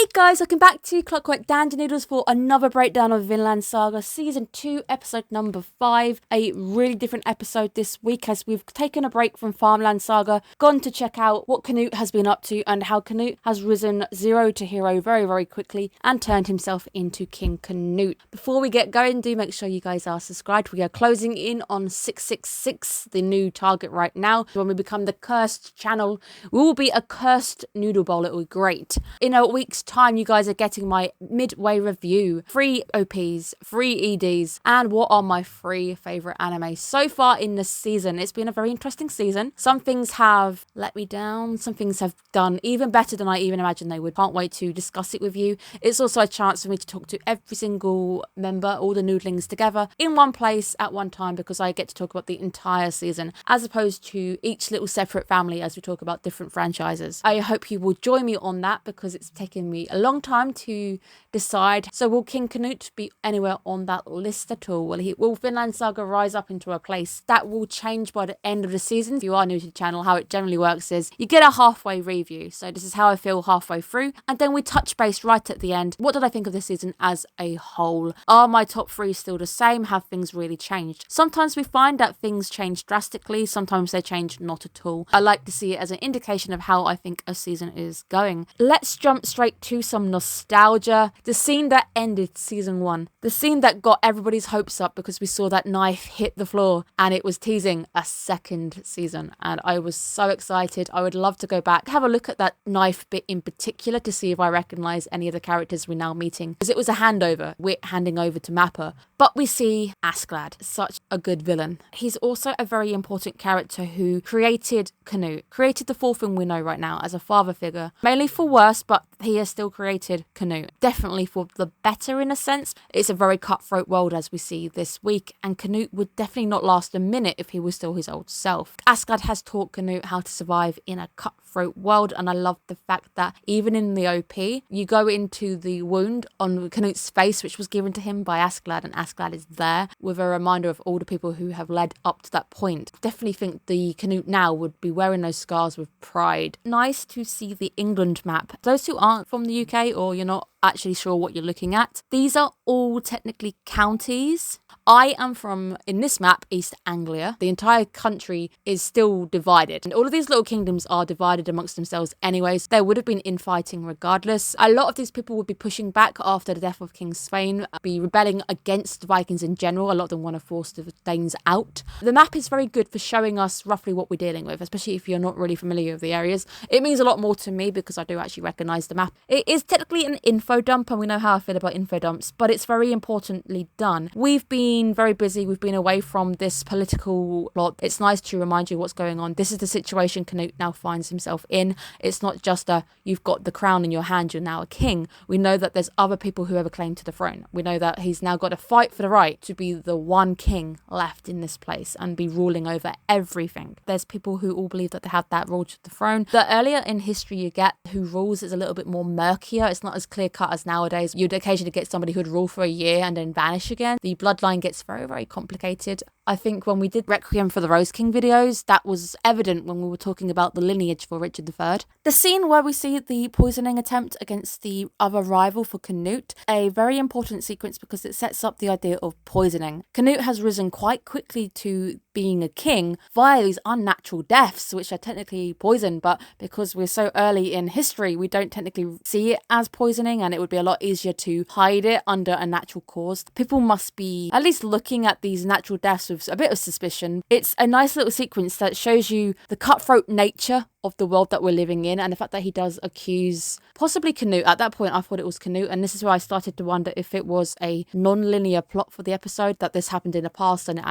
Hey guys, welcome back to Clockwork Noodles for another breakdown of Vinland Saga Season 2, episode number 5. A really different episode this week as we've taken a break from Farmland Saga, gone to check out what Canute has been up to and how Canute has risen zero to hero very, very quickly and turned himself into King Canute. Before we get going, do make sure you guys are subscribed. We are closing in on 666, the new target right now. When we become the cursed channel, we will be a cursed noodle bowl. It will be great. In a week's time, you guys are getting my midway review, free OPs, free EDs, and what are my 3 favorite anime so far in this season. It's been a very interesting season. Some things have let me down, some things have done even better than I even imagined they would. Can't wait to discuss it with you. It's also a chance for me to talk to every single member, all the noodlings together in one place at one time, because I get to talk about the entire season as opposed to each little separate family as we talk about different franchises. I hope you will join me on that because it's taken me a long time to decide. So will King Canute be anywhere on that list at all? Will Vinland Saga rise up into a place? That will change by the end of the season. If you are new to the channel, how it generally works is you get a halfway review. So this is how I feel halfway through, and then we touch base right at the end. What did I think of this season as a whole? Are my top 3 still the same? Have things really changed? Sometimes we find that things change drastically, sometimes they change not at all. I like to see it as an indication of how I think a season is going. Let's jump straight to some nostalgia. The scene that ended season 1. The scene that got everybody's hopes up because we saw that knife hit the floor and it was teasing a second season. And I was so excited. I would love to go back, have a look at that knife bit in particular to see if I recognise any of the characters we're now meeting. Because it was a handover. We're handing over to Mappa. But we see Asklad, such a good villain. He's also a very important character who created Canute, created the 4th thing we know right now as a father figure. Mainly for worse, but he has still created Canute. Definitely for the better in a sense. It's a very cutthroat world as we see this week, and Canute would definitely not last a minute if he was still his old self. Asklad has taught Canute how to survive in a cutthroat world, and I love the fact that even in the OP, you go into the wound on Canute's face, which was given to him by Asklad, and Asklad is there with a reminder of all the people who have led up to that point. Definitely think the Canute now would be wearing those scars with pride. Nice to see the England map. Those who aren't from the UK, or you're not actually sure what you're looking at, these are all technically counties. I am from, in this map, East Anglia. The entire country is still divided, and all of these little kingdoms are divided amongst themselves anyways. There would have been infighting regardless. A lot of these people would be pushing back after the death of King Svein, be rebelling against the Vikings in general. A lot of them want to force the Danes out. The map is very good for showing us roughly what we're dealing with, especially if you're not really familiar with the areas. It means a lot more to me because I do actually recognise the map. It is technically an info dump, and we know how I feel about info dumps, but it's very importantly done. We've been very busy. We've been away from this political plot. It's nice to remind you what's going on. This is the situation Canute now finds himself in. It's not just you've got the crown in your hand, you're now a king. We know that there's other people who have a claim to the throne. We know that he's now got to fight for the right to be the one king left in this place and be ruling over everything. There's people who all believe that they have that rule to the throne. The earlier in history you get who rules is a little bit more murkier. It's not as clear cut as nowadays. You'd occasionally get somebody who'd rule for a year and then vanish again. The bloodline gets very, very complicated. I think when we did Requiem for the Rose King videos, that was evident when we were talking about the lineage for Richard III. The scene where we see the poisoning attempt against the other rival for Canute, a very important sequence because it sets up the idea of poisoning. Canute has risen quite quickly to being a king via these unnatural deaths, which are technically poison, but because we're so early in history, we don't technically see it as poisoning, and it would be a lot easier to hide it under a natural cause. People must be at least looking at these natural deaths with a bit of suspicion. It's a nice little sequence that shows you the cutthroat nature of the world that we're living in, and the fact that he does accuse possibly Canute. At that point I thought it was Canute, and this is where I started to wonder if it was a non-linear plot for the episode, that this happened in the past and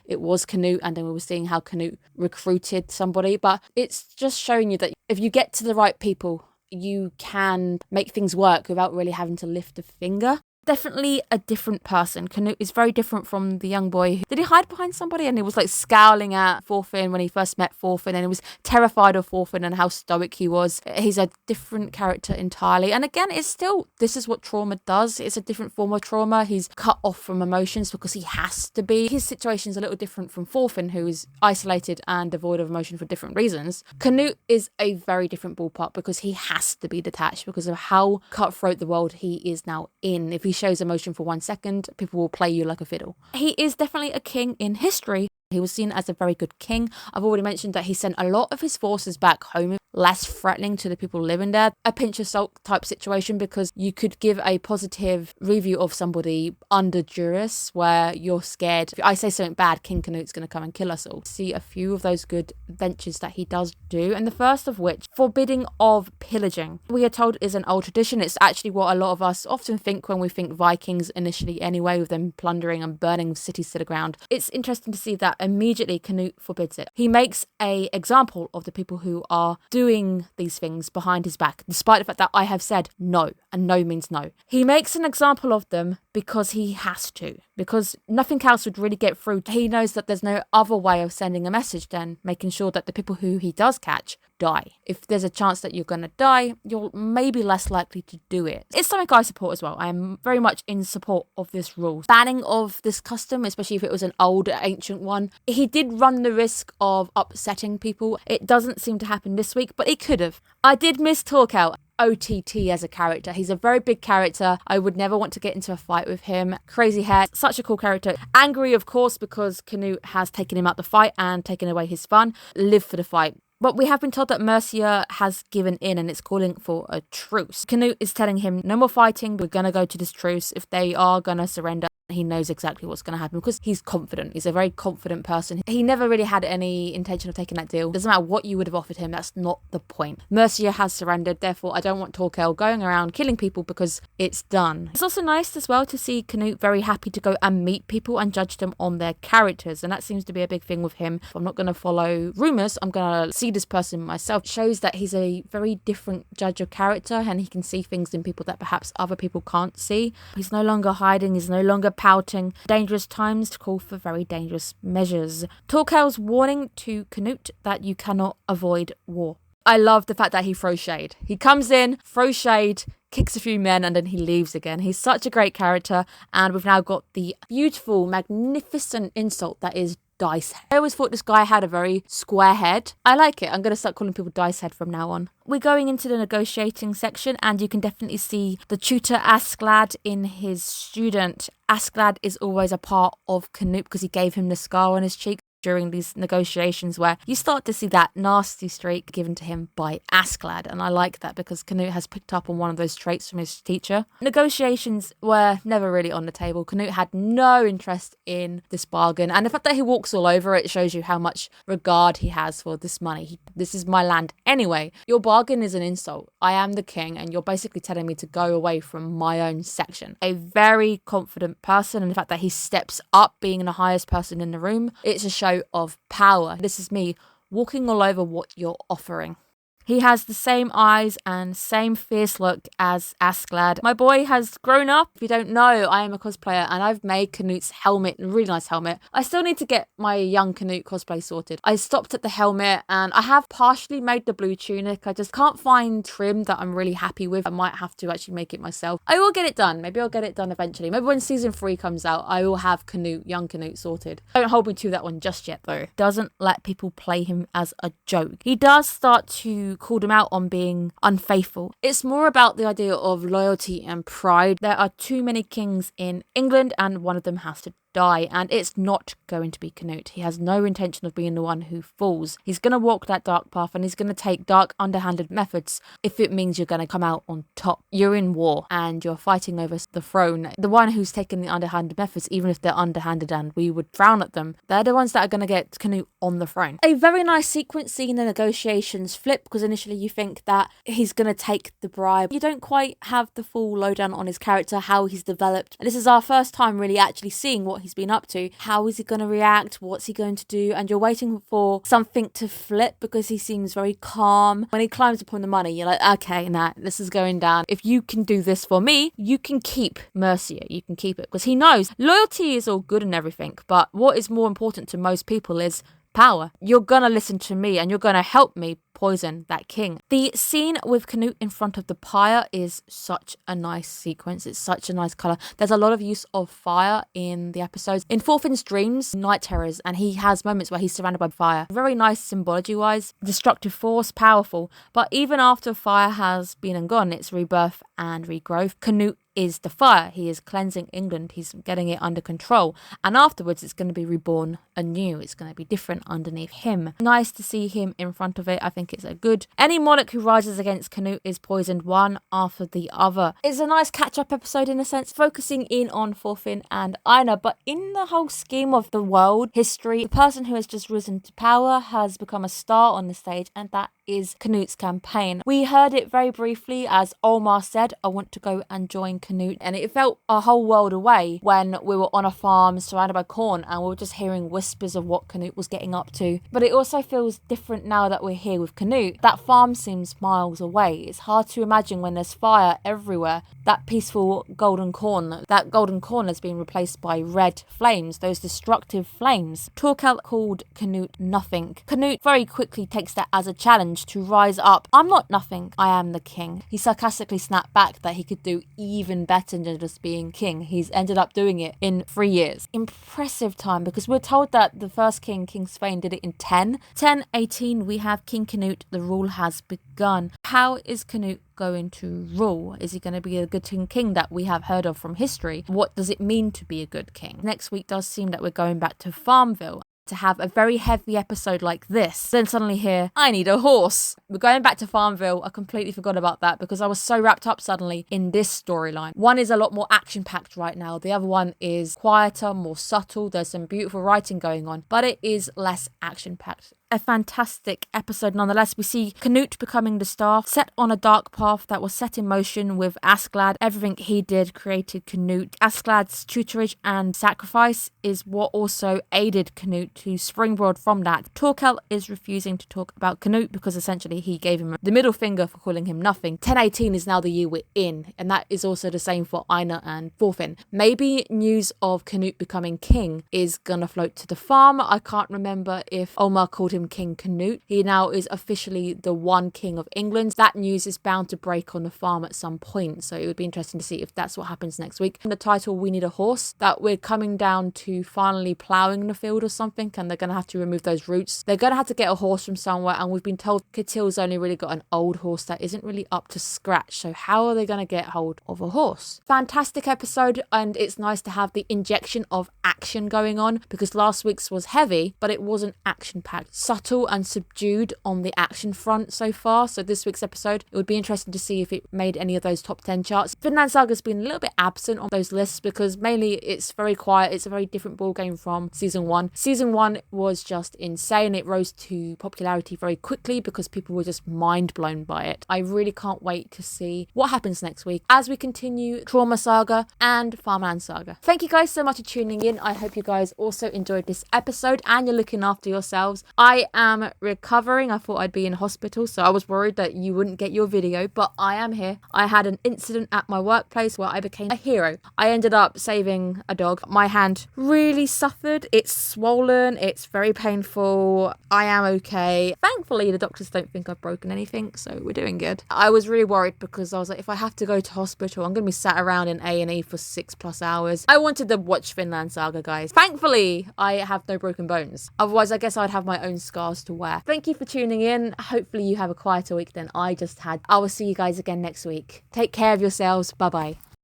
it was Canute, and then we were seeing how Canute recruited somebody. But it's just showing you that if you get to the right people, you can make things work without really having to lift a finger. Definitely a different person. Canute is very different from the young boy. Did he hide behind somebody? And he was like scowling at Thorfinn when he first met Thorfinn, and he was terrified of Thorfinn and how stoic he was. He's a different character entirely. And again, it's still, this is what trauma does. It's a different form of trauma. He's cut off from emotions because he has to be. His situation is a little different from Thorfinn, who is isolated and devoid of emotion for different reasons. Canute is a very different ballpark because he has to be detached because of how cutthroat the world he is now in. If he shows emotion for 1 second, people will play you like a fiddle. He is definitely a king in history. He was seen as a very good king. I've already mentioned that he sent a lot of his forces back home, less threatening to the people living there. A pinch of salt type situation, because you could give a positive review of somebody under duress where you're scared. If I say something bad, King Canute's going to come and kill us all. See a few of those good ventures that he does do, and the first of which, forbidding of pillaging. We are told is an old tradition. It's actually what a lot of us often think when we think Vikings initially anyway, with them plundering and burning cities to the ground. It's interesting to see that immediately Canute forbids it. He makes an example of the people who are doing these things behind his back, despite the fact that I have said no, and no means no. He makes an example of them because he has to, because nothing else would really get through. He knows that there's no other way of sending a message than making sure that the people who he does catch die. If there's a chance that you're going to die, you're maybe less likely to do it. It's something I support as well. I am very much in support of this rule. Banning of this custom, especially if it was an old, ancient one, he did run the risk of upsetting people. It doesn't seem to happen this week, but it could have. I did miss Torkel. OTT as a character. He's a very big character. I would never want to get into a fight with him. Crazy hair, such a cool character. Angry, of course, because Canute has taken him out the fight and taken away his fun. Live for the fight. But we have been told that Mercia has given in and it's calling for a truce. Canute is telling him, no more fighting, we're going to go to this truce. If they are going to surrender, he knows exactly what's going to happen because he's confident. He's a very confident person. He never really had any intention of taking that deal. Doesn't matter what you would have offered him, that's not the point. Mercia has surrendered, therefore I don't want Torkel going around killing people because it's done. It's also nice as well to see Canute very happy to go and meet people and judge them on their characters, and that seems to be a big thing with him. I'm not going to follow rumours, I'm going to see this person myself. It shows that he's a very different judge of character and he can see things in people that perhaps other people can't see. He's no longer hiding, he's no longer pouting. Dangerous times to call for very dangerous measures. Torkel's warning to Canute that you cannot avoid war. I love the fact that he throws shade. He comes in, throws shade, kicks a few men, and then he leaves again. He's such a great character, and we've now got the beautiful, magnificent insult that is Dice Head. I always thought this guy had a very square head. I like it. I'm going to start calling people Dice Head from now on. We're going into the negotiating section, and you can definitely see the tutor Asklad in his student. Asklad is always a part of Canute because he gave him the scar on his cheek during these negotiations, where you start to see that nasty streak given to him by Asklad, and I like that because Canute has picked up on one of those traits from his teacher. Negotiations were never really on the table. Canute had no interest in this bargain, and the fact that he walks all over it shows you how much regard he has for this money. This is my land anyway. Your bargain is an insult. I am the king and you're basically telling me to go away from my own section. A very confident person, and the fact that he steps up being the highest person in the room, it's a show of power. This is me walking all over what you're offering. He has the same eyes and same fierce look as Asklad. My boy has grown up. If you don't know, I am a cosplayer and I've made Canute's helmet, a really nice helmet. I still need to get my young Canute cosplay sorted. I stopped at the helmet and I have partially made the blue tunic. I just can't find trim that I'm really happy with. I might have to actually make it myself. I will get it done. Maybe I'll get it done eventually. Maybe when season 3 comes out, I will have Canute, young Canute sorted. Don't hold me to that one just yet though. Doesn't let people play him as a joke. He does start to call them out on being unfaithful. It's more about the idea of loyalty and pride. There are too many kings in England and one of them has to die, and it's not going to be Canute. He has no intention of being the one who falls. He's going to walk that dark path and he's going to take dark, underhanded methods if it means you're going to come out on top. You're in war and you're fighting over the throne. The one who's taken the underhanded methods, even if they're underhanded and we would frown at them, they're the ones that are going to get Canute on the throne. A very nice sequence seeing the negotiations flip, because initially you think that he's going to take the bribe. You don't quite have the full lowdown on his character, how he's developed. And this is our first time really actually seeing what he's been up to. How is he going to react? What's he going to do? And you're waiting for something to flip because he seems very calm. When he climbs upon the money, you're like, okay, nah, this is going down. If you can do this for me, you can keep Mercia. You can keep it. Because he knows loyalty is all good and everything, but what is more important to most people is power. You're gonna listen to me and you're gonna help me poison that king. The scene with Canute in front of the pyre is such a nice sequence. It's such a nice colour. There's a lot of use of fire in the episodes. In Thorfinn's dreams, night terrors, and he has moments where he's surrounded by fire. Very nice symbology wise. Destructive force, powerful. But even after fire has been and gone, it's rebirth and regrowth. Canute is the fire. He is cleansing England. He's getting it under control. And afterwards, it's going to be reborn anew. It's going to be different underneath him. Nice to see him in front of it. I think it's a good. Any monarch who rises against Canute is poisoned one after the other. It's a nice catch-up episode in a sense, focusing in on Thorfinn and Einar. But in the whole scheme of the world, history, the person who has just risen to power has become a star on the stage, and that is Canute's campaign. We heard it very briefly as Olmar said, I want to go and join Canute, and it felt a whole world away when we were on a farm surrounded by corn and we were just hearing whispers of what Canute was getting up to. But it also feels different now that we're here with Canute. That farm seems miles away. It's hard to imagine when there's fire everywhere. That peaceful golden corn has been replaced by red flames, those destructive flames. Torkel called Canute nothing. Canute very quickly takes that as a challenge to rise up. I'm not nothing, I am the king. He sarcastically snapped back that he could do even better than just being king. He's ended up doing it in 3 years. Impressive time, because we're told that the first king, King Svein, did it in 1018. We have King Canute. The rule has begun. How is Canute going to rule? Is he going to be a good king that we have heard of from history? What does it mean to be a good king? Next week does seem that we're going back to Farmville to have a very heavy episode like this. Then suddenly here, I need a horse. We're going back to Farmville. I completely forgot about that because I was so wrapped up suddenly in this storyline. One is a lot more action-packed right now. The other one is quieter, more subtle. There's some beautiful writing going on, but it is less action-packed. A fantastic episode nonetheless. We see Canute becoming the star, set on a dark path that was set in motion with Askeladd. Everything he did created Canute. Askeladd's tutorage and sacrifice is what also aided Canute to springboard from that. Torkel is refusing to talk about Canute because essentially he gave him the middle finger for calling him nothing. 1018 is now the year we're in, and that is also the same for Einar and Thorfinn. Maybe news of Canute becoming king is gonna float to the farm. I can't remember if Omar called him King Canute. He now is officially the one king of England. That news is bound to break on the farm at some point, so it would be interesting to see if that's what happens next week. In the title, We Need a Horse, that we're coming down to finally ploughing the field or something, and they're going to have to remove those roots. They're going to have to get a horse from somewhere, and we've been told Catil's only really got an old horse that isn't really up to scratch, so how are they going to get hold of a horse? Fantastic episode, and it's nice to have the injection of action going on, because last week's was heavy, but it wasn't action-packed. Subtle and subdued on the action front so far. So this week's episode, it would be interesting to see if it made any of those top 10 charts. Vinland Saga has been a little bit absent on those lists because mainly it's very quiet. It's a very different ball game from season 1. Season 1 was just insane. It rose to popularity very quickly because people were just mind blown by it. I really can't wait to see what happens next week as we continue Trauma Saga and Farmland Saga. Thank you guys so much for tuning in. I hope you guys also enjoyed this episode and you're looking after yourselves. I am recovering. I thought I'd be in hospital, so I was worried that you wouldn't get your video, but I am here. I had an incident at my workplace where I became a hero. I ended up saving a dog. My hand really suffered. It's swollen. It's very painful. I am okay. Thankfully, the doctors don't think I've broken anything, so we're doing good. I was really worried because I was like, if I have to go to hospital, I'm going to be sat around in A&E for 6+ hours. I wanted to watch Vinland Saga, guys. Thankfully, I have no broken bones. Otherwise, I guess I'd have my own scars to wear. Thank you for tuning in. Hopefully you have a quieter week than I just had. I will see you guys again next week. Take care of yourselves. Bye bye.